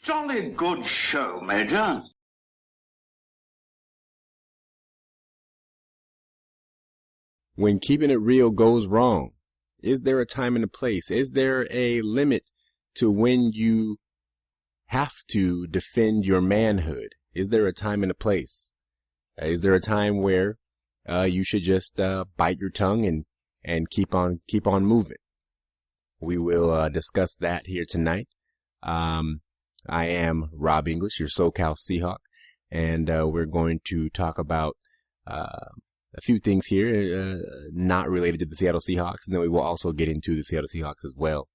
Jolly good show, Major. When keeping it real goes wrong, is there a time and a place? Is there a limit to when you have to defend your manhood? Is there a time and a place? Is there a time where you should just bite your tongue and keep on moving? We will discuss that here tonight. I am Rob English, your Socal Seahawk, and we're going to talk about a few things here not related to the Seattle Seahawks, and then we will also get into the Seattle Seahawks as well.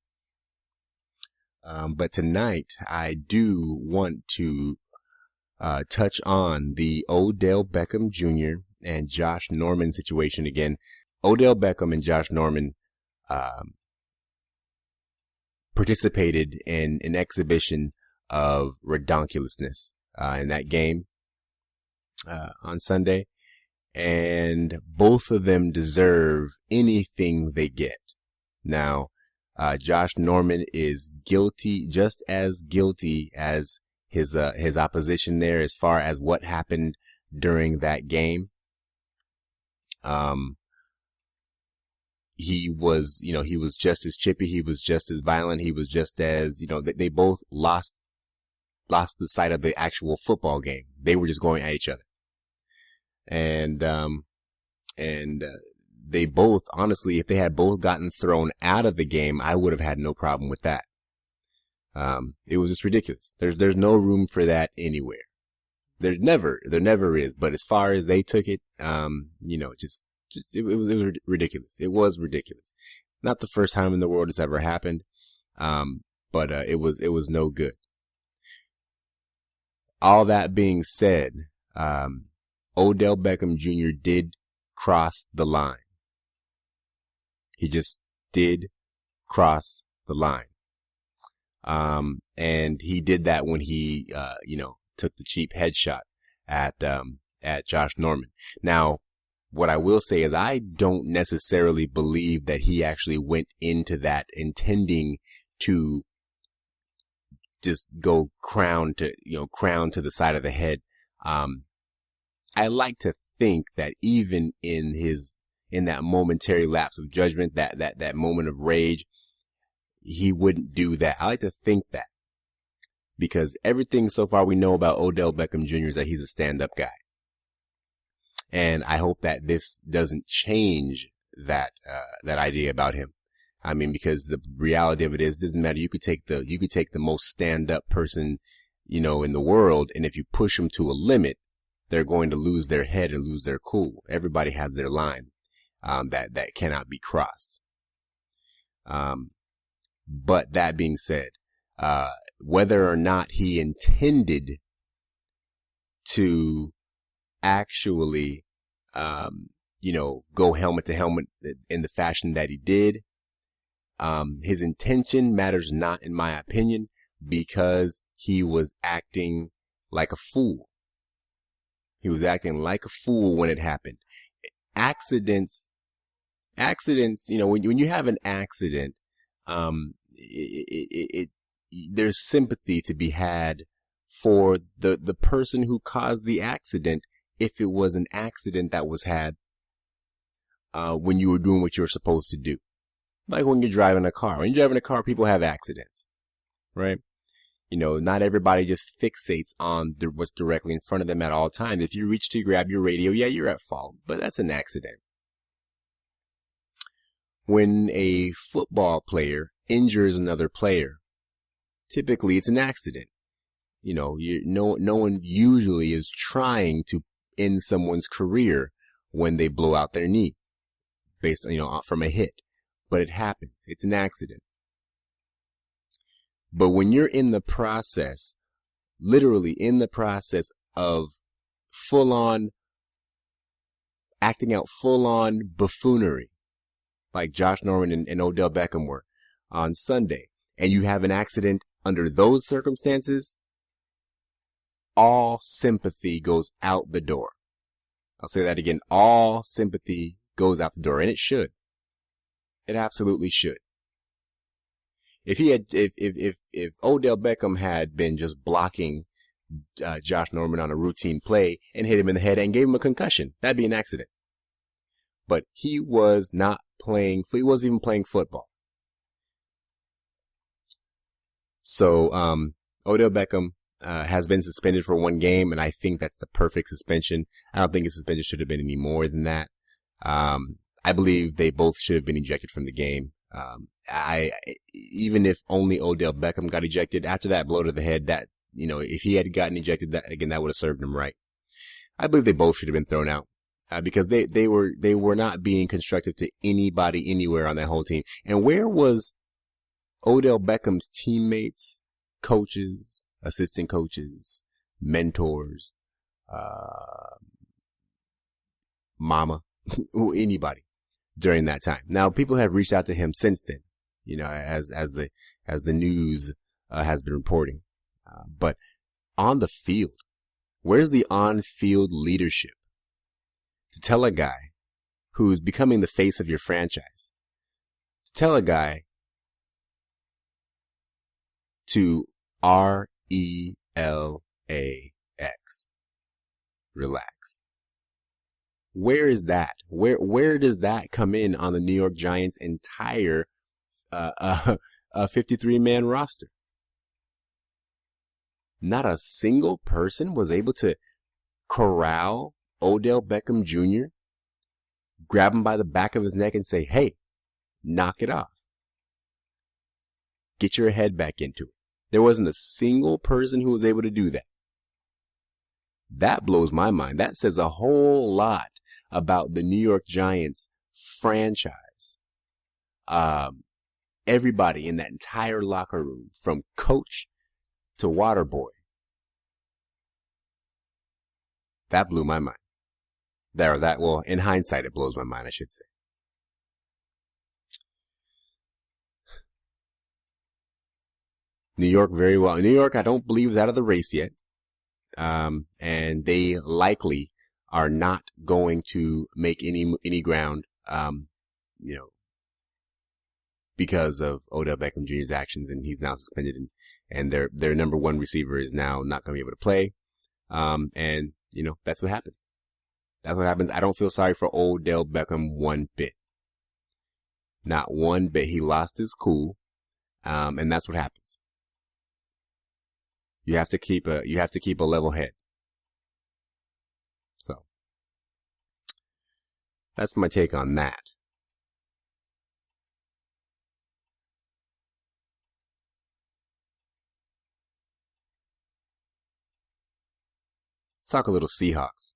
But tonight, I do want to touch on the Odell Beckham Jr. and Josh Norman situation again. Odell Beckham and Josh Norman participated in an exhibition of redonkulousness in that game on Sunday, and both of them deserve anything they get. Now, Josh Norman is guilty, just as guilty as his opposition there, as far as what happened during that game. He was just as chippy. He was just as violent. He was just as, they both lost the sight of the actual football game. They were just going at each other. And they both, honestly, if they had both gotten thrown out of the game, I would have had no problem with that. It was just ridiculous. There's no room for that anywhere. There never is. But as far as they took it, it was ridiculous. It was ridiculous. Not the first time in the world it's ever happened. But it was no good. All that being said, Odell Beckham Jr. did cross the line. He just did cross the line. And he did that when he, took the cheap headshot at Josh Norman. Now, what I will say is I don't necessarily believe that he actually went into that intending to just go crown to the side of the head. I like to think that even in that momentary lapse of judgment, that moment of rage, he wouldn't do that. I like to think that, because everything so far we know about Odell Beckham Jr. is that he's a stand-up guy. And I hope that this doesn't change that idea about him. I mean, because the reality of it is, it doesn't matter. You could take the most stand-up person, in the world, and if you push them to a limit, they're going to lose their head and lose their cool. Everybody has their line that cannot be crossed. But that being said, whether or not he intended to actually, go helmet to helmet in the fashion that he did, his intention matters not, in my opinion, because he was acting like a fool. He was acting like a fool when it happened. Accidents, when you have an accident, there's sympathy to be had for the person who caused the accident, if it was an accident that was had when you were doing what you were supposed to do. Like when you're driving a car. When you're driving a car, people have accidents, right? Not everybody just fixates on what's directly in front of them at all times. If you reach to grab your radio, yeah, you're at fault, but that's an accident. When a football player injures another player, typically it's an accident. No one usually is trying to end someone's career when they blow out their knee based on, from a hit, but it happens. It's an accident. But when you're in the process, literally in the process of acting out full-on buffoonery, like Josh Norman and Odell Beckham were on Sunday, and you have an accident under those circumstances, all sympathy goes out the door. I'll say that again. All sympathy goes out the door, and it should. It absolutely should. If Odell Beckham had been just blocking Josh Norman on a routine play and hit him in the head and gave him a concussion, that'd be an accident. But he was not playing. He wasn't even playing football. So Odell Beckham has been suspended for 1 game, and I think that's the perfect suspension. I don't think his suspension should have been any more than that. I believe they both should have been ejected from the game. Even if only Odell Beckham got ejected after that blow to the head, that, you know, if he had gotten ejected, that would have served him right. I believe they both should have been thrown out because they were not being constructive to anybody anywhere on that whole team. And where was Odell Beckham's teammates, coaches, assistant coaches, mentors, mama, anybody during that time? Now, people have reached out to him since then, you know, as the news has been reporting. But on the field, where's the on-field leadership to tell a guy who's becoming the face of your franchise, to tell a guy to RELAX, relax? Where is that? Where does that come in on the New York Giants' entire 53-man roster? Not a single person was able to corral Odell Beckham Jr., grab him by the back of his neck and say, hey, knock it off. Get your head back into it. There wasn't a single person who was able to do that. That blows my mind. That says a whole lot about the New York Giants franchise. Everybody in that entire locker room, from coach to water boy. That blew my mind. Well, in hindsight, it blows my mind, I should say. New York, very well. New York, I don't believe, is out of the race yet. And they likely are not going to make any ground, because of Odell Beckham Jr.'s actions, and he's now suspended, and their number 1 receiver is now not going to be able to play. And that's what happens. That's what happens. I don't feel sorry for Odell Beckham one bit. Not one bit. He lost his cool, and that's what happens. You have to keep a level head. So that's my take on that. Let's talk a little Seahawks.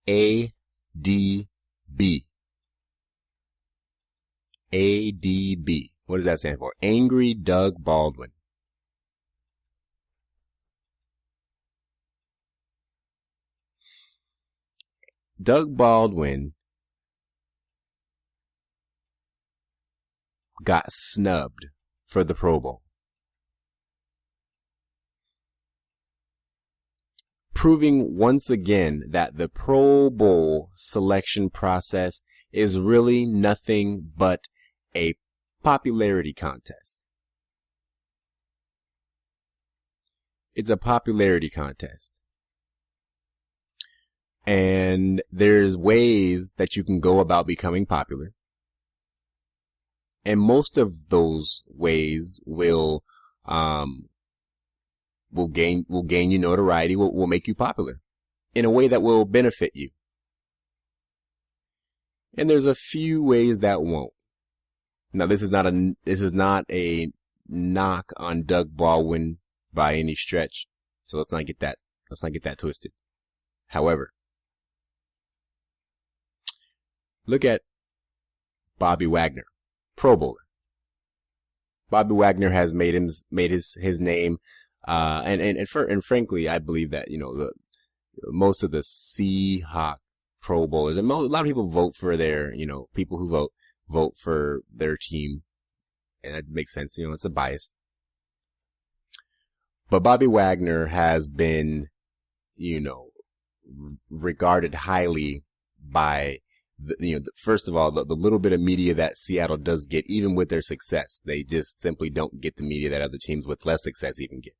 ADB. ADB. What does that stand for? Angry Doug Baldwin. Doug Baldwin got snubbed for the Pro Bowl, proving once again that the Pro Bowl selection process is really nothing but a popularity contest. It's a popularity contest. And there's ways that you can go about becoming popular. And most of those ways will gain you notoriety, will make you popular in a way that will benefit you. And there's a few ways that won't. Now, this is not a knock on Doug Baldwin by any stretch. So let's not get that twisted. However, look at Bobby Wagner, Pro Bowler. Bobby Wagner has made his name, and frankly, I believe that most of the Seahawk Pro Bowlers, and a lot of people vote for their, people who vote for their team, and that makes sense. It's a bias. But Bobby Wagner has been, regarded highly by first of all, the little bit of media that Seattle does get, even with their success, they just simply don't get the media that other teams with less success even get.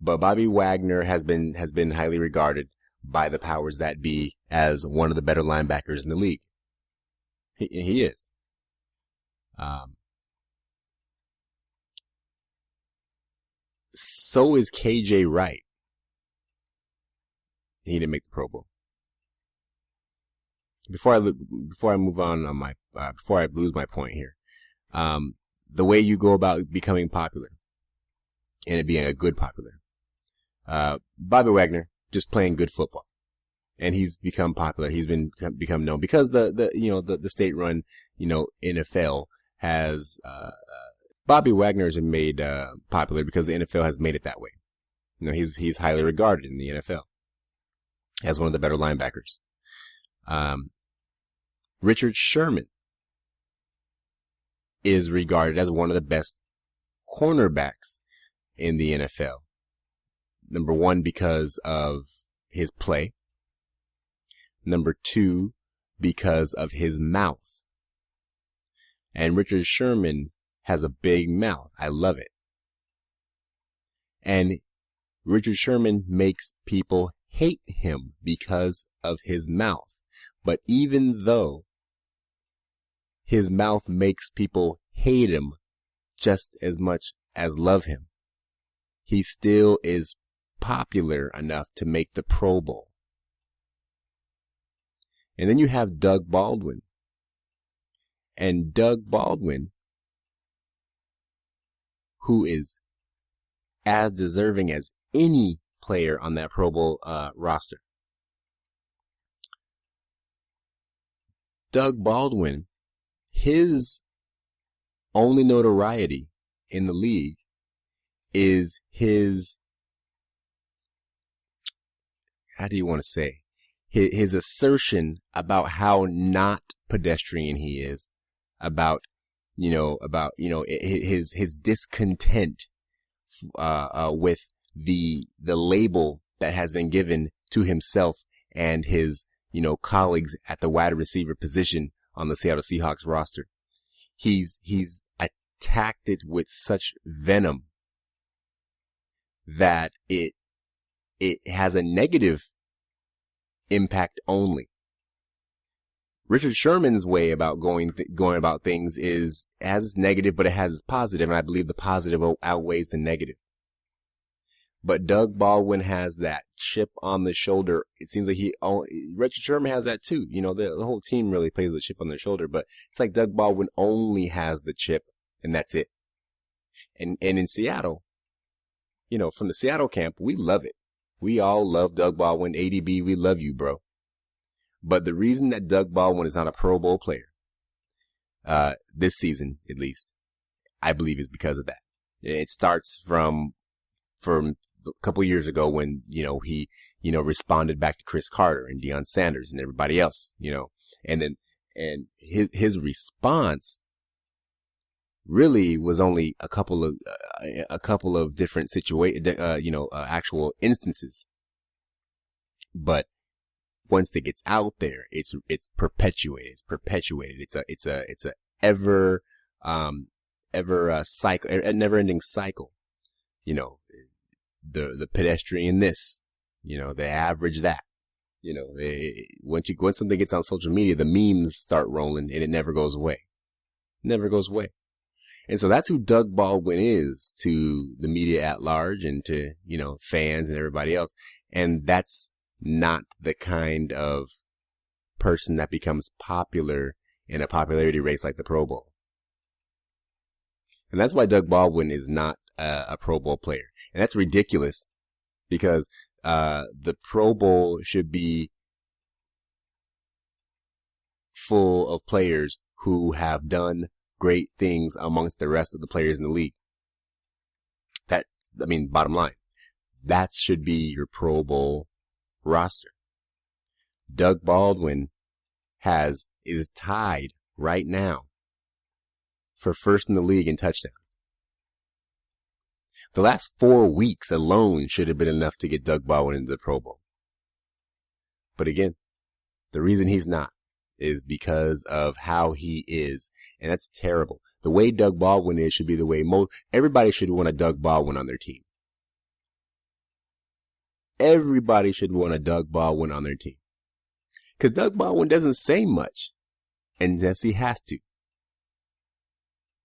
But Bobby Wagner has been highly regarded by the powers that be as one of the better linebackers in the league. He is. So is KJ Wright. He didn't make the Pro Bowl. Before I move on my before I lose my point here, the way you go about becoming popular and it being a good popular. Bobby Wagner just playing good football, and he's become popular. He's become known because the state-run NFL has Bobby Wagner has been made popular because the NFL has made it that way. He's highly regarded in the NFL as one of the better linebackers. Richard Sherman is regarded as one of the best cornerbacks in the NFL. Number one, because of his play. Number two, because of his mouth. And Richard Sherman has a big mouth. I love it. And Richard Sherman makes people hate him because of his mouth. But even though his mouth makes people hate him just as much as love him, he still is popular enough to make the Pro Bowl. And then you have Doug Baldwin. And Doug Baldwin, who is as deserving as any player on that Pro Bowl roster. Doug Baldwin, his only notoriety in the league is his, how do you want to say, his assertion about how not pedestrian he is, about his discontent with the label that has been given to himself and his colleagues at the wide receiver position on the Seattle Seahawks roster. He's attacked it with such venom that it has a negative impact only. Richard Sherman's way about going about things has negative, but it has positive, and I believe the positive outweighs the negative. But Doug Baldwin has that chip on the shoulder. It seems like Richard Sherman has that too. The whole team really plays with a chip on their shoulder, but it's like Doug Baldwin only has the chip, and that's it. And in Seattle, from the Seattle camp, we love it. We all love Doug Baldwin. ADB, we love you, bro. But the reason that Doug Baldwin is not a Pro Bowl player, this season at least, I believe is because of that. It starts from a couple years ago when, he, responded back to Chris Carter and Deion Sanders and everybody else, and his response really was only a couple of different actual instances. But once it gets out there, it's perpetuated. It's a ever cycle, a never ending cycle. The pedestrian this, the average that, once something gets on social media, the memes start rolling and it never goes away. And so that's who Doug Baldwin is to the media at large and to, fans and everybody else. And that's not the kind of person that becomes popular in a popularity race like the Pro Bowl. And that's why Doug Baldwin is not a Pro Bowl player. And that's ridiculous because the Pro Bowl should be full of players who have done great things amongst the rest of the players in the league. Bottom line, that should be your Pro Bowl roster. Doug Baldwin is tied right now for first in the league in touchdowns. The last 4 weeks alone should have been enough to get Doug Baldwin into the Pro Bowl. But again, The reason he's not is because of how he is. And that's terrible. The way Doug Baldwin is should be the way everybody should want a Doug Baldwin on their team. Everybody should want a Doug Baldwin on their team. Because Doug Baldwin doesn't say much unless he has to.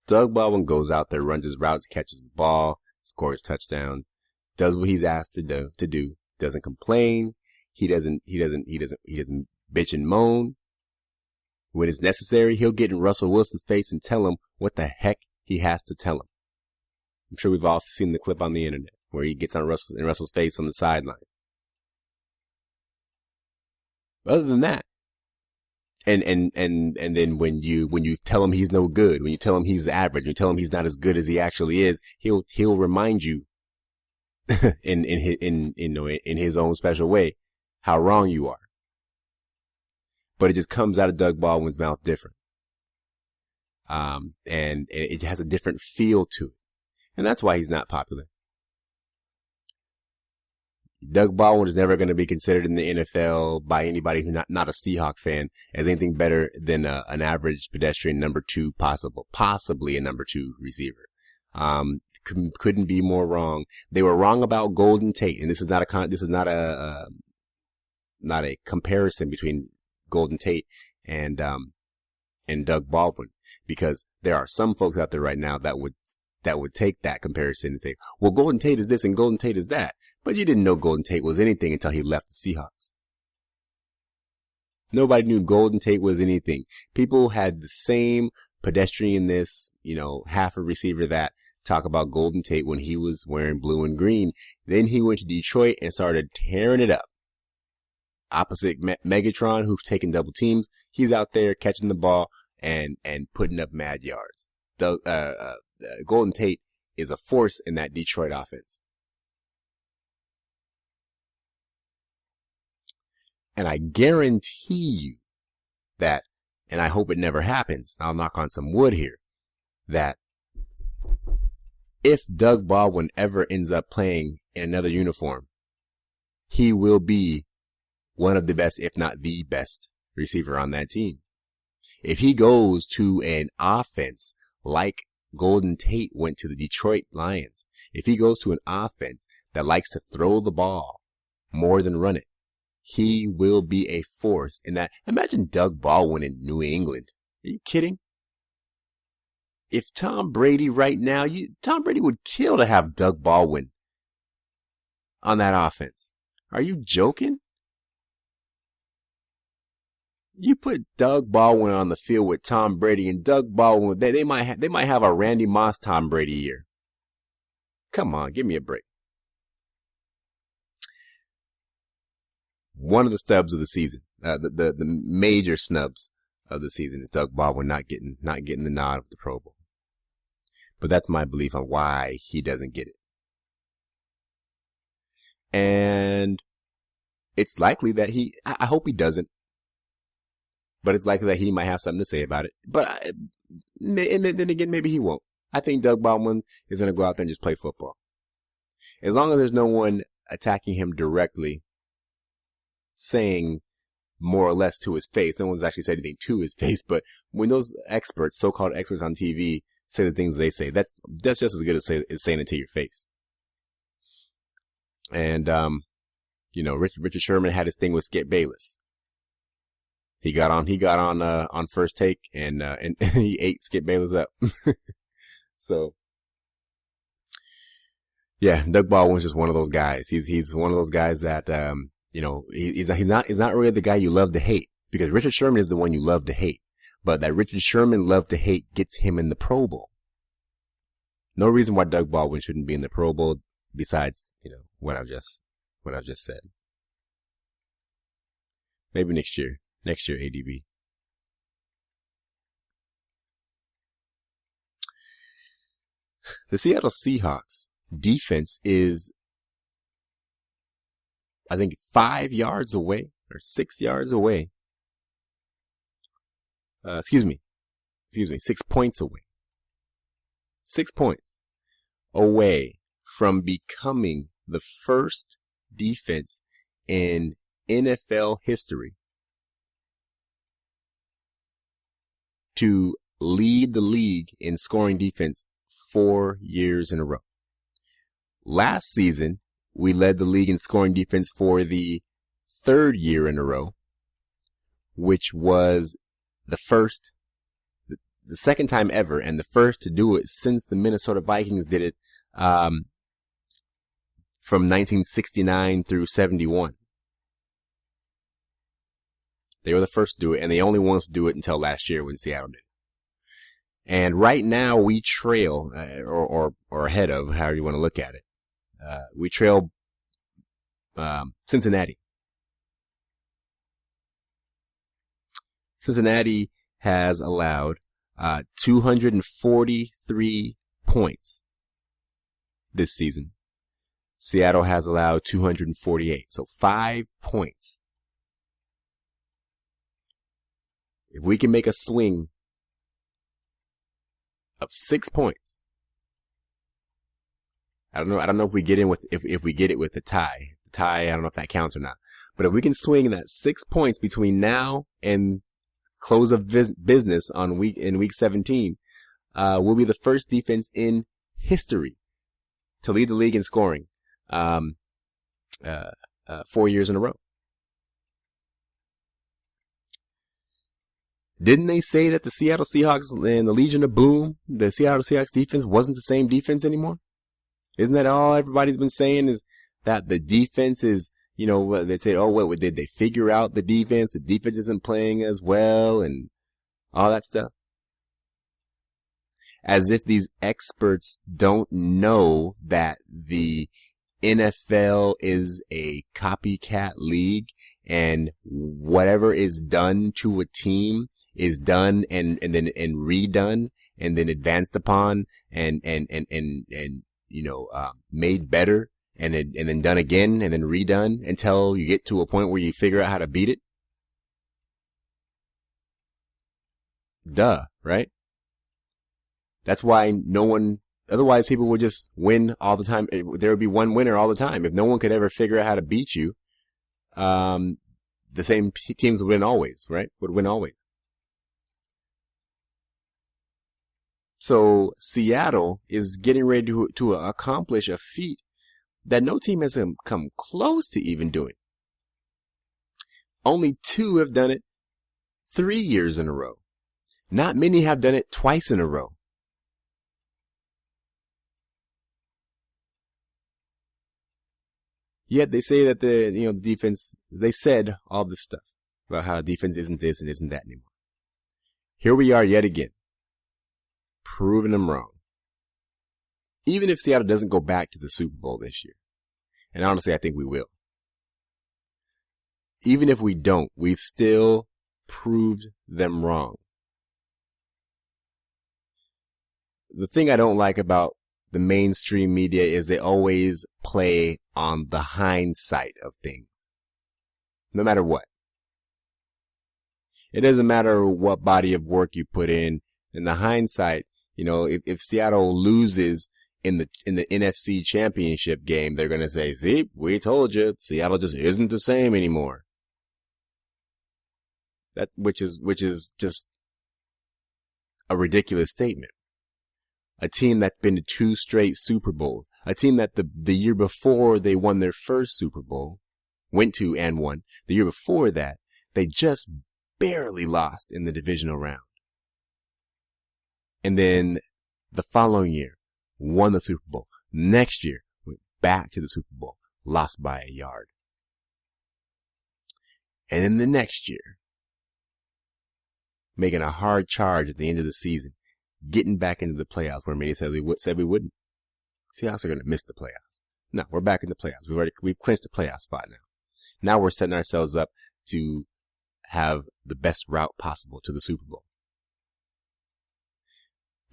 Doug Baldwin goes out there, runs his routes, catches the ball, scores touchdowns, does what he's asked to do, doesn't complain. He doesn't bitch and moan. When it's necessary, he'll get in Russell Wilson's face and tell him what the heck he has to tell him. I'm sure we've all seen the clip on the internet where he gets on Russell's face on the sideline. Other than that, and then when you tell him he's no good, when you tell him he's average, when you tell him he's not as good as he actually is, he'll remind you in his own special way how wrong you are. But it just comes out of Doug Baldwin's mouth different. And it has a different feel to it. And that's why he's not popular. Doug Baldwin is never going to be considered in the NFL by anybody who's not a Seahawk fan as anything better than an average pedestrian number 2, possibly a number 2 receiver. Couldn't be more wrong. They were wrong about Golden Tate, and this is not a comparison between Golden Tate and Doug Baldwin, because there are some folks out there right now that would take that comparison and say, well, Golden Tate is this and Golden Tate is that. But you didn't know Golden Tate was anything until he left the Seahawks. Nobody knew Golden Tate was anything. People had the same pedestrian-ness, half a receiver that talk about Golden Tate when he was wearing blue and green. Then he went to Detroit and started tearing it up. Opposite Megatron, who's taking double teams, he's out there catching the ball and putting up mad yards. Golden Tate is a force in that Detroit offense. And I guarantee you that, and I hope it never happens, I'll knock on some wood here, that if Doug Baldwin ever ends up playing in another uniform, he will be one of the best, if not the best, receiver on that team. If he goes to an offense like Golden Tate went to the Detroit Lions, if he goes to an offense that likes to throw the ball more than run it, he will be a force in that. Imagine Doug Baldwin in New England. Are you kidding? If Tom Brady right now, Tom Brady would kill to have Doug Baldwin on that offense. Are you joking? You put Doug Baldwin on the field with Tom Brady, and Doug Baldwin, they might have a Randy Moss Tom Brady year. Come on, give me a break. One of the stubs of the season, the major snubs of the season, is Doug Baldwin not getting the nod of the Pro Bowl. But that's my belief on why he doesn't get it. And it's likely that I hope he doesn't. But it's likely that he might have something to say about it. But and then again, maybe he won't. I think Doug Baldwin is going to go out there and just play football. As long as there's no one attacking him directly, saying more or less to his face. No one's actually said anything to his face, but when those experts, so-called experts on TV, say the things they say, that's just as good as saying it to your face. And, Richard Sherman had his thing with Skip Bayless. He got on First Take and he ate Skip Bayless up. So, yeah, Doug Baldwin's just one of those guys. He's one of those guys that, he's not really the guy you love to hate, because Richard Sherman is the one you love to hate. But that Richard Sherman love to hate gets him in the Pro Bowl. No reason why Doug Baldwin shouldn't be in the Pro Bowl besides, what I've just said. Maybe next year, ADB. The Seattle Seahawks defense is, I think, 5 yards away or 6 yards away. 6 points away. 6 points away from becoming the first defense in NFL history to lead the league in scoring defense 4 years in a row. Last season, we led the league in scoring defense for the 3rd year in a row, which was the second time ever, and the first to do it since the Minnesota Vikings did it from 1969 through 71. They were the first to do it, and the only ones to do it until last year when Seattle did it. And right now we trail, or ahead of, however you want to look at it. We trail Cincinnati. Cincinnati has allowed 243 points this season. Seattle has allowed 248, so 5 points. If we can make a swing of 6 points, I don't know if we get in with if we get it with the tie. The tie, I don't know if that counts or not. But if we can swing that 6 points between now and close of business in week 17, we'll be the first defense in history to lead the league in scoring 4 years in a row. Didn't they say that the Seattle Seahawks and the Legion of Boom, the Seattle Seahawks defense wasn't the same defense anymore? Isn't that all everybody's been saying, is that the defense is, they say, oh, what did they figure out the defense? The defense isn't playing as well and all that stuff. As if these experts don't know that the NFL is a copycat league, and whatever is done to a team is done and then redone and then advanced upon and made better and then done again and then redone until you get to a point where you figure out how to beat it. Duh, right? That's why otherwise people would just win all the time. There would be one winner all the time. If no one could ever figure out how to beat you, the same teams would win always, right? Would win always. So Seattle is getting ready to accomplish a feat that no team has come close to even doing. Only 2 have done it 3 years in a row. Not many have done it twice in a row. Yet they say that the defense, they said all this stuff about how the defense isn't this and isn't that anymore. Here we are yet again, proving them wrong. Even if Seattle doesn't go back to the Super Bowl this year, and honestly I think we will. Even if we don't, we've still proved them wrong. The thing I don't like about the mainstream media is they always play on the hindsight of things. No matter what. It doesn't matter what body of work you put in the hindsight, if Seattle loses in the NFC Championship game, they're going to say, see, we told you, Seattle just isn't the same anymore. Which is just a ridiculous statement. A team that's been to 2 straight Super Bowls. A team that the year before they won their first Super Bowl, went to and won. The year before that, they just barely lost in the divisional round. And then the following year, won the Super Bowl. Next year, went back to the Super Bowl, lost by a yard. And then the next year, making a hard charge at the end of the season, getting back into the playoffs where many said we wouldn't. Seahawks are going to miss the playoffs. No, we're back in the playoffs. We've clinched the playoff spot now. Now we're setting ourselves up to have the best route possible to the Super Bowl.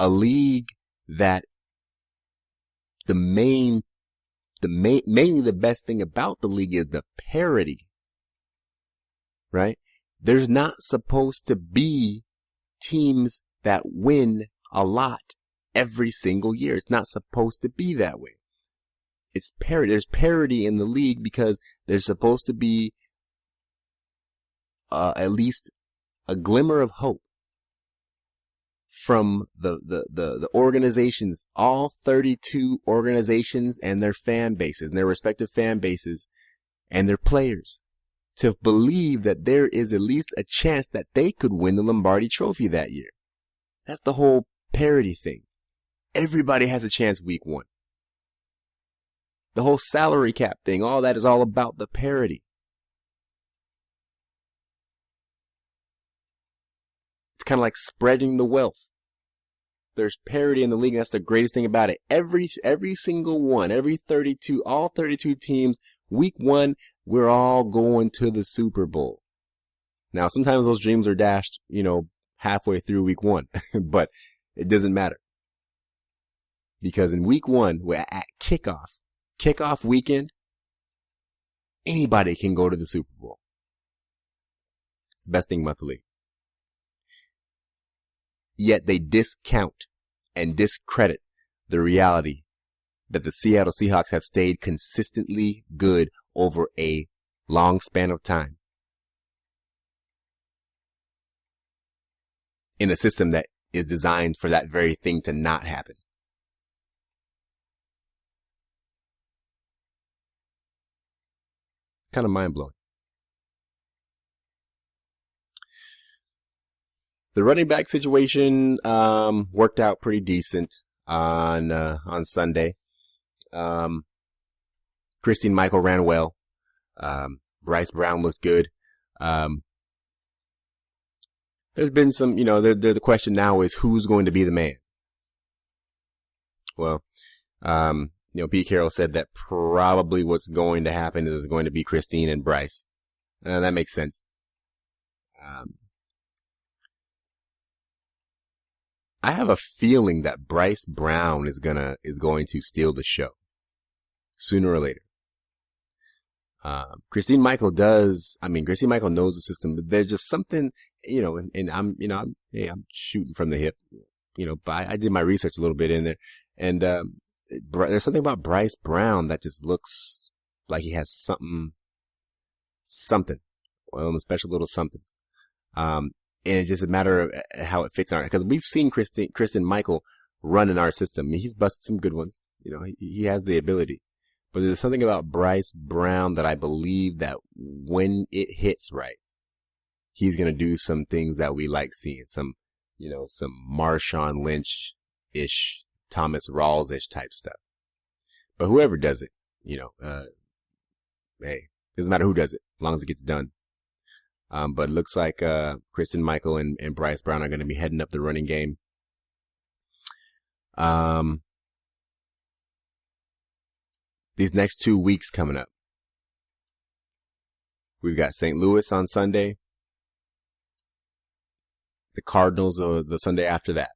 A league that mainly the best thing about the league is the parity, right? There's not supposed to be teams that win a lot every single year. It's not supposed to be that way. It's parity. There's parity in the league because there's supposed to be at least a glimmer of hope from the organizations, all 32 organizations and their fan bases and their respective fan bases and their players, to believe that there is at least a chance that they could win the Lombardi Trophy that year. That's the whole parity thing. Everybody has a chance week 1. The whole salary cap thing, all that is all about the parity. It's kind of like spreading the wealth. There's parity in the league, and that's the greatest thing about it. Every single one, every 32, all 32 teams, week 1, we're all going to the Super Bowl. Now, sometimes those dreams are dashed, halfway through week 1, but it doesn't matter. Because in week 1, we're at kickoff weekend, anybody can go to the Super Bowl. It's the best thing about the league. Yet they discount and discredit the reality that the Seattle Seahawks have stayed consistently good over a long span of time in a system that is designed for that very thing to not happen. It's kind of mind-blowing. The running back situation worked out pretty decent on Sunday. Christine Michael ran well. Bryce Brown looked good. There's been some, the question now is who's going to be the man? Well, Pete Carroll said that probably what's going to happen is going to be Christine and Bryce. That makes sense. I have a feeling that Bryce Brown is going to steal the show sooner or later. Christine Michael knows the system, but there's just something, and I'm shooting from the hip, but I did my research a little bit in there, and there's something about Bryce Brown that just looks like he has something, a special little somethings. And it's just a matter of how it fits in our, because we've seen Kristen Michael run in our system. I mean, he's busted some good ones. He has the ability. But there's something about Bryce Brown that I believe that when it hits right, he's going to do some things that we like seeing. Some Marshawn Lynch-ish, Thomas Rawls-ish type stuff. But whoever does it, hey, doesn't matter who does it, as long as it gets done. But it looks like Kristen Michael and Bryce Brown are going to be heading up the running game. These next 2 weeks coming up. We've got St. Louis on Sunday. The Cardinals the Sunday after that.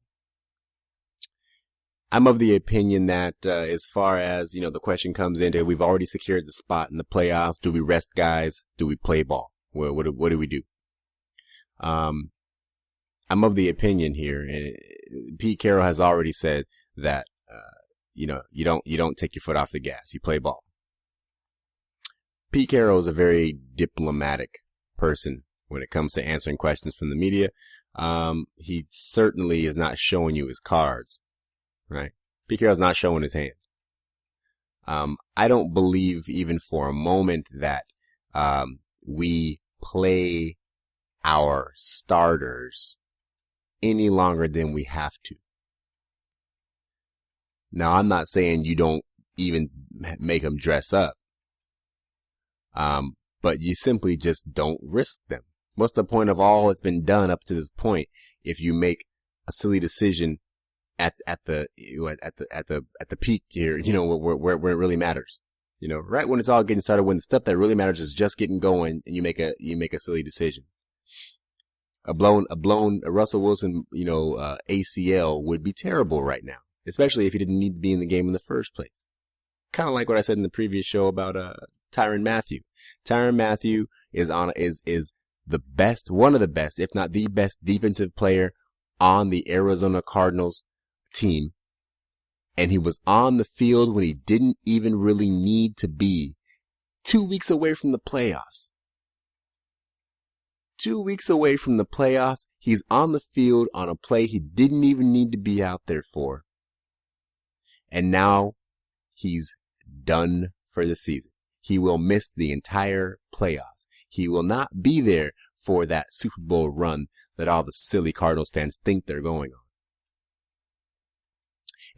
I'm of the opinion that as far as, the question comes into, we've already secured the spot in the playoffs. Do we rest guys? Do we play ball? What do we do? I'm of the opinion here, and Pete Carroll has already said that you don't take your foot off the gas. You play ball. Pete Carroll is a very diplomatic person when it comes to answering questions from the media. He certainly is not showing you his cards, right? Pete Carroll's not showing his hand. I don't believe even for a moment that we play our starters any longer than we have to. Now, I'm not saying you don't even make them dress up, but you simply just don't risk them. What's the point of all that's been done up to this point if you make a silly decision at the peak here, where it really matters? Right when it's all getting started, when the stuff that really matters is just getting going, and you make a silly decision. A Russell Wilson, ACL would be terrible right now, especially if he didn't need to be in the game in the first place. Kind of like what I said in the previous show about Tyrann Mathieu. Tyrann Mathieu is the best, one of the best, if not the best defensive player on the Arizona Cardinals team. And he was on the field when he didn't even really need to be, 2 weeks away from the playoffs. 2 weeks away from the playoffs. He's on the field on a play he didn't even need to be out there for. And now he's done for the season. He will miss the entire playoffs. He will not be there for that Super Bowl run that all the silly Cardinals fans think they're going on.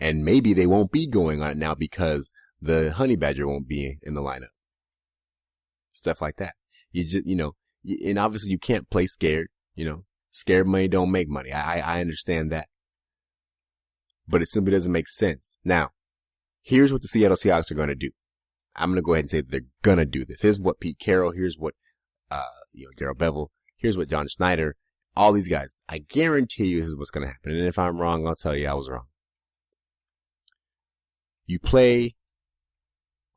And maybe they won't be going on it now because the Honey Badger won't be in the lineup. Stuff like that. You just, and obviously you can't play scared, scared money don't make money. I understand that. But it simply doesn't make sense. Now, here's what the Seattle Seahawks are going to do. I'm going to go ahead and say that they're going to do this. Here's what Pete Carroll, here's what, Darrell Bevel, here's what John Schneider, all these guys. I guarantee you this is what's going to happen. And if I'm wrong, I'll tell you I was wrong. You play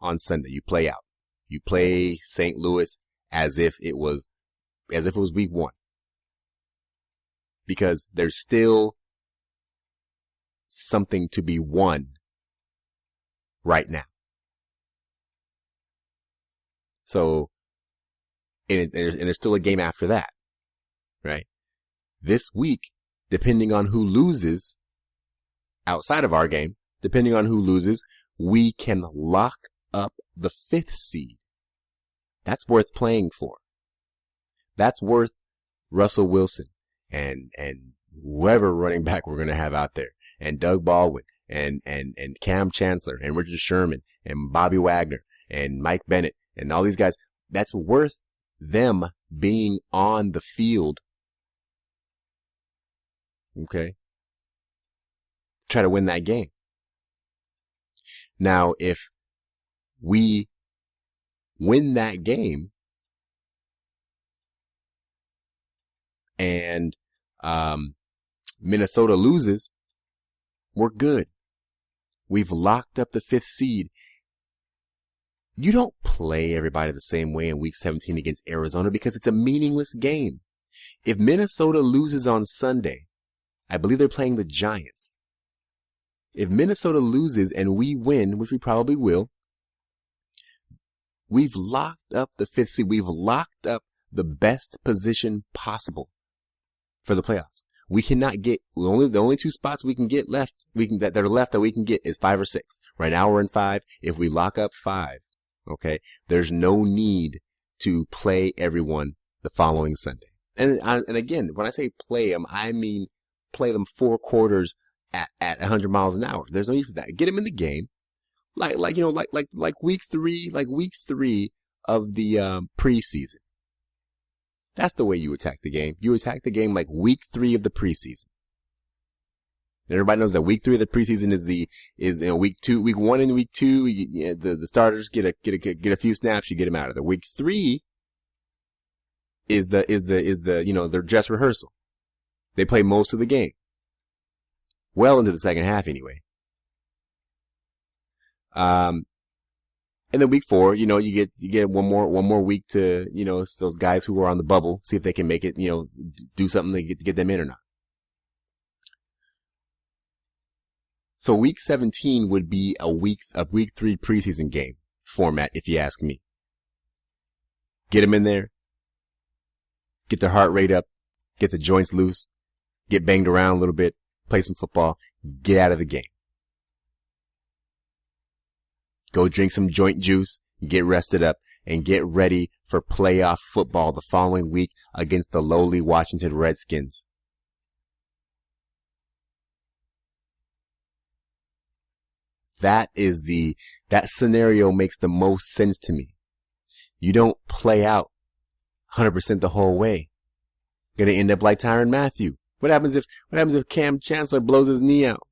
on Sunday. You play out. You play St. Louis as if it was week 1. Because there's still something to be won right now. So, and there's still a game after that, right? This week, depending on who loses outside of our game, depending on who loses, we can lock up the 5th seed. That's worth playing for. That's worth Russell Wilson and whoever running back we're going to have out there, and Doug Baldwin and Cam Chancellor and Richard Sherman and Bobby Wagner and Mike Bennett and all these guys. That's worth them being on the field. Okay. Try to win that game. Now, if we win that game and Minnesota loses, we're good. We've locked up the 5th seed. You don't play everybody the same way in week 17 against Arizona because it's a meaningless game. If Minnesota loses on Sunday, I believe they're playing the Giants. If Minnesota loses and we win, which we probably will, we've locked up the 5th seed. We've locked up the best position possible for the playoffs. We cannot get the only 2 spots we can get left. That are left that we can get is 5 or 6. Right now we're in 5. If we lock up 5, okay, there's no need to play everyone the following Sunday. And again, when I say play them, I mean play them 4 quarters at 100 miles an hour. There's no need for that. Get them in the game, like week 3 of the preseason. That's the way you attack the game. You attack the game like week 3 of the preseason. And everybody knows that week 3 of the preseason is week 1 and week 2. The starters get a few snaps. You get them out of there. Week 3 is their dress rehearsal. They play most of the game. Well into the second half anyway. And then week 4, you get one more week to, those guys who are on the bubble, see if they can make it, do something to get them in or not. So week 17 would be a week 3 preseason game format, if you ask me. Get them in there, get their heart rate up, get the joints loose, get banged around a little bit, play some football, get out of the game. Go drink some joint juice, get rested up, and get ready for playoff football the following week against the lowly Washington Redskins. That scenario makes the most sense to me. You don't play out 100% the whole way. Gonna end up like Tyrann Mathieu. What happens if Cam Chancellor blows his knee out?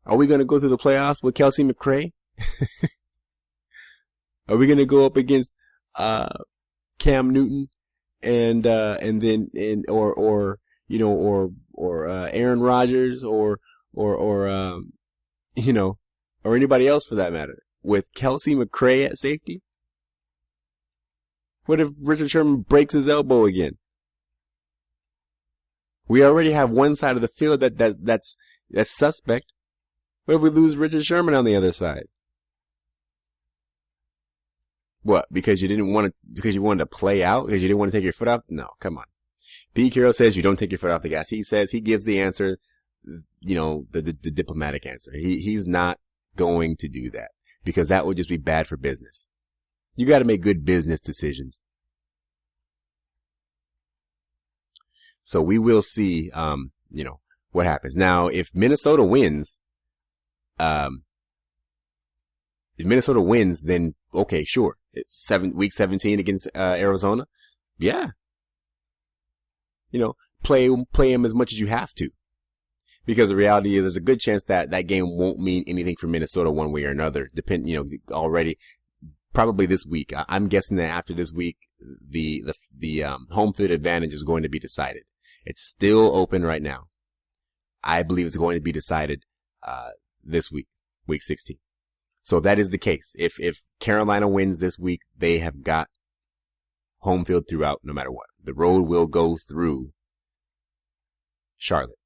Are we gonna go through the playoffs with Kelsey McRae? Are we gonna go up against Cam Newton and Aaron Rodgers or anybody else for that matter with Kelsey McRae at safety? What if Richard Sherman breaks his elbow again? We already have one side of the field that's suspect. What if we lose Richard Sherman on the other side? What? Because because you wanted to play out? Because you didn't want to take your foot off? No, come on. Pete Carroll says you don't take your foot off the gas. He gives the answer, the diplomatic answer. He's not going to do that because that would just be bad for business. You got to make good business decisions. So we will see, what happens. Now, if Minnesota wins, then okay, sure. It's week 17 against Arizona. Yeah. Play them as much as you have to. Because the reality is there's a good chance that game won't mean anything for Minnesota one way or another. Already, probably this week. I'm guessing that after this week, the home field advantage is going to be decided. It's still open right now. I believe it's going to be decided this week, week 16. So if that is the case, if Carolina wins this week, they have got home field throughout no matter what. The road will go through Charlotte.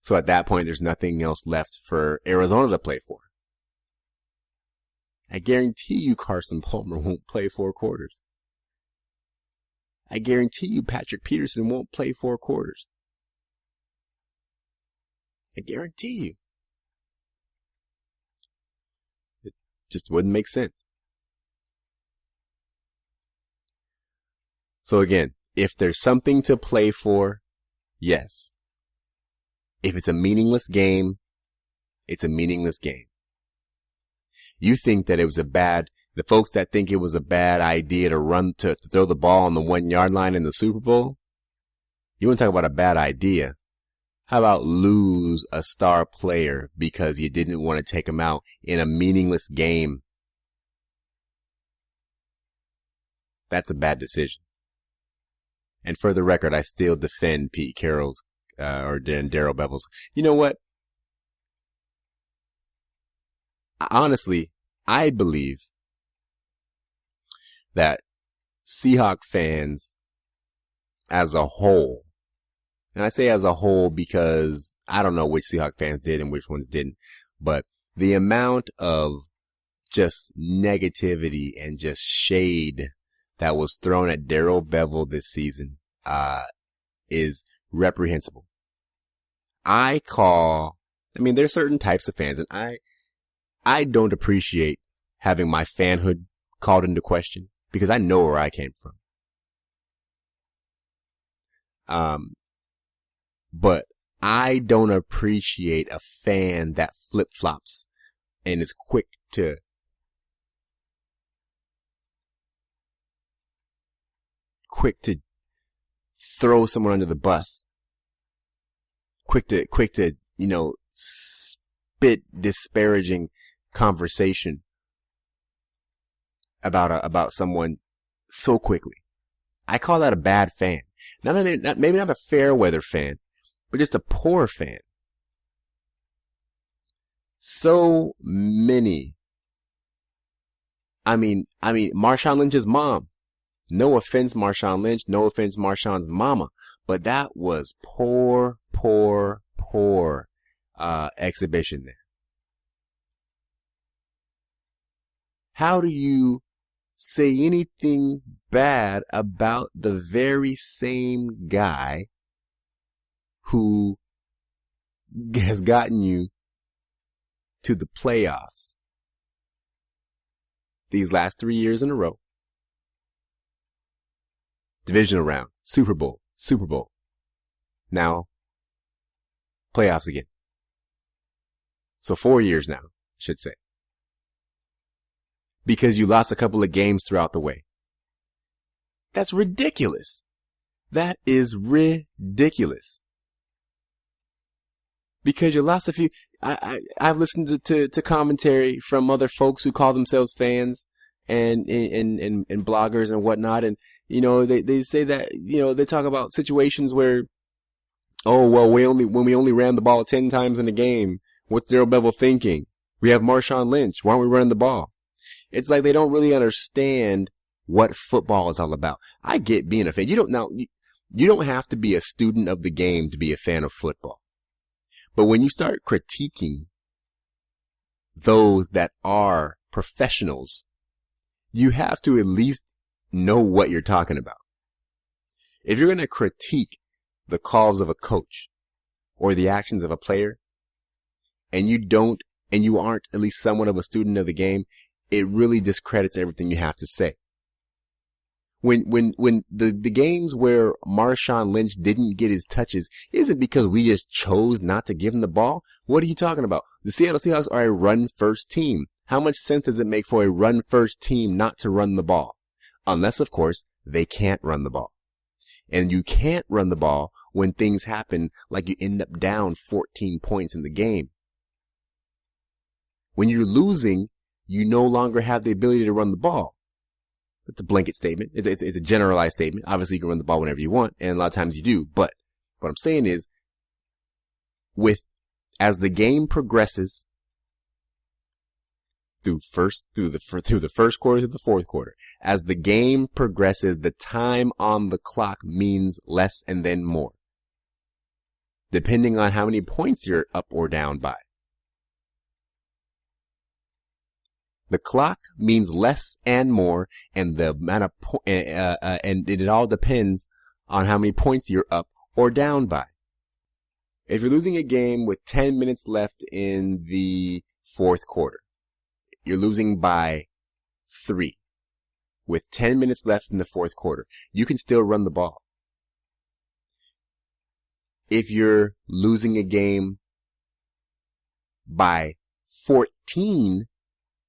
So at that point, there's nothing else left for Arizona to play for. I guarantee you Carson Palmer won't play 4 quarters. I guarantee you Patrick Peterson won't play 4 quarters. I guarantee you. It just wouldn't make sense. So again, if there's something to play for, yes. If it's a meaningless game, it's a meaningless game. You think that it was the folks that think it was a bad idea to throw the ball on the 1-yard line in the Super Bowl, you want to talk about a bad idea. How about lose a star player because you didn't want to take him out in a meaningless game? That's a bad decision. And for the record, I still defend Pete Carroll's or Darrell Bevell's. You know what? Honestly, I believe that Seahawk fans as a whole, and I say as a whole because I don't know which Seahawk fans did and which ones didn't, but the amount of just negativity and just shade that was thrown at Darrell Bevell this season is reprehensible. There's certain types of fans, and I don't appreciate having my fanhood called into question because I know where I came from. But I don't appreciate a fan that flip-flops and is quick to throw someone under the bus. Quick to, spit disparaging conversation about someone so quickly. I call that a bad fan. Maybe not a fair weather fan, but just a poor fan. So many. Marshawn Lynch's mom. No offense, Marshawn Lynch. No offense, Marshawn's mama. But that was poor exhibition there. How do you say anything bad about the very same guy who has gotten you to the playoffs these last 3 years in a row? Divisional round, Super Bowl. Now, playoffs again. So 4 years now, I should say. Because you lost a couple of games throughout the way. That's ridiculous. That is ridiculous. Because you lost a few. I've listened to commentary from other folks who call themselves fans and bloggers and whatnot, and they say that they talk about situations where, when we only ran the ball 10 times in a game, what's Darrell Bevell thinking? We have Marshawn Lynch. Why aren't we running the ball? It's like they don't really understand what football is all about. I get being a fan. You don't have to be a student of the game to be a fan of football. But when you start critiquing those that are professionals you have to at least know what you're talking about. If you're going to critique the calls of a coach or the actions of a player, and you aren't at least somewhat of a student of the game, it really discredits everything you have to say. When the games where Marshawn Lynch didn't get his touches isn't because we just chose not to give him the ball. What are you talking about? The Seattle Seahawks are a run-first team. How much sense does it make for a run-first team not to run the ball? Unless, of course, they can't run the ball. And you can't run the ball when things happen like you end up down 14 points in the game. When you're losing, you no longer have the ability to run the ball. It's a blanket statement. It's a generalized statement. Obviously, you can run the ball whenever you want, and a lot of times you do. But what I'm saying is, as the game progresses through the first quarter to the fourth quarter, as the game progresses, the time on the clock means less and then more, depending on how many points you're up or down by. The clock means less and more, and the amount of and it all depends on how many points you're up or down by. If you're losing a game with 10 minutes left in the fourth quarter, you're losing by 3. With 10 minutes left in the fourth quarter, you can still run the ball. If you're losing a game by 14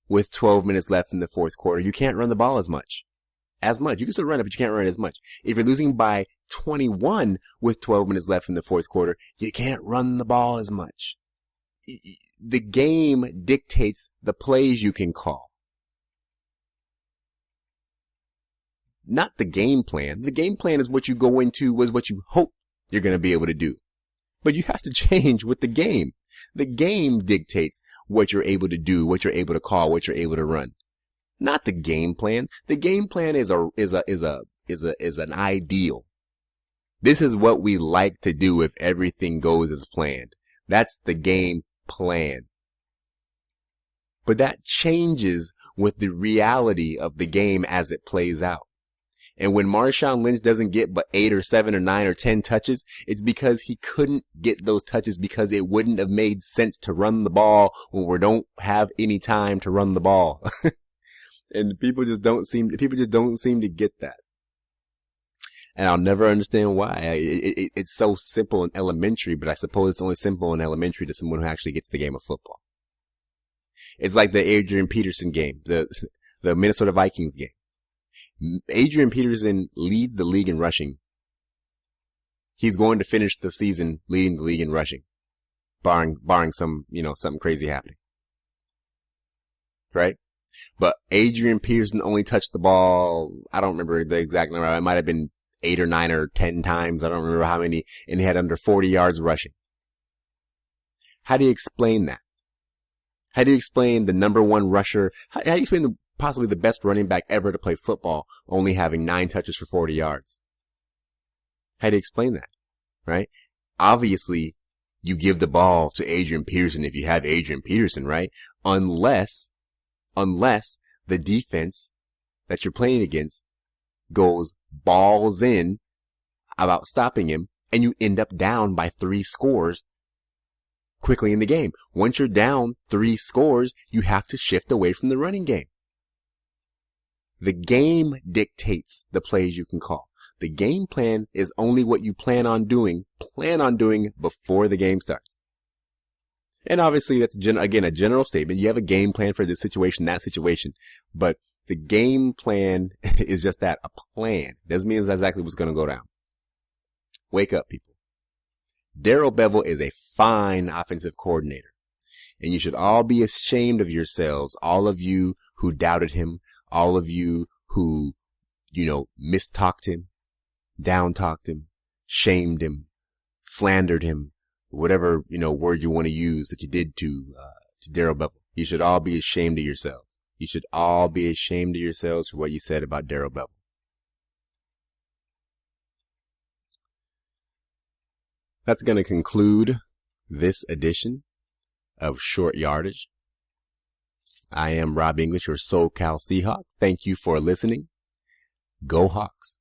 with 12 minutes left in the fourth quarter, you can't run the ball as much. You can still run it, but you can't run it as much. If you're losing by 21 with 12 minutes left in the fourth quarter, you can't run the ball as much. The game dictates the plays you can call. Not the game plan. The game plan is what you go into, was what you hope you're going to be able to do. But you have to change with the game. The game dictates what you're able to do, what you're able to call, what you're able to run. Not the game plan. The game plan is an ideal. This is what we like to do if everything goes as planned. That's the game plan. But that changes with the reality of the game as it plays out. And when Marshawn Lynch doesn't get but 8 or 7 or 9 or 10 touches, it's because he couldn't get those touches because it wouldn't have made sense to run the ball when we don't have any time to run the ball. And people just don't seem to get that. And I'll never understand why. It's so simple and elementary, but I suppose it's only simple and elementary to someone who actually gets the game of football. It's like the Adrian Peterson game, the Minnesota Vikings game. Adrian Peterson leads the league in rushing. He's going to finish the season leading the league in rushing, barring some, something crazy happening. Right? But Adrian Peterson only touched the ball, I don't remember the exact number. It might have been 8 or 9 or 10 times. I don't remember how many, and he had under 40 yards rushing. How do you explain that? How do you explain the number one rusher? How do you explain possibly the best running back ever to play football only having 9 touches for 40 yards? How do you explain that? Right? Obviously, you give the ball to Adrian Peterson if you have Adrian Peterson, right? Unless the defense that you're playing against goes balls in about stopping him, and you end up down by 3 scores quickly in the game. Once you're down 3 scores, you have to shift away from the running game. The game dictates the plays you can call. The game plan is only what you plan on doing before the game starts. And obviously that's, again, a general statement. You have a game plan for this situation, that situation. But the game plan is just that, a plan. Doesn't mean that's exactly what's going to go down. Wake up, people. Darrell Bevell is a fine offensive coordinator. And you should all be ashamed of yourselves, all of you who doubted him, all of you who, mistalked him, down-talked him, shamed him, slandered him, whatever, word you want to use that you did to Darrell Bevell. You should all be ashamed of yourselves. You should all be ashamed of yourselves for what you said about Darrell Bevell. That's going to conclude this edition of Short Yardage. I am Rob English, your Socal Seahawk. Thank you for listening. Go Hawks.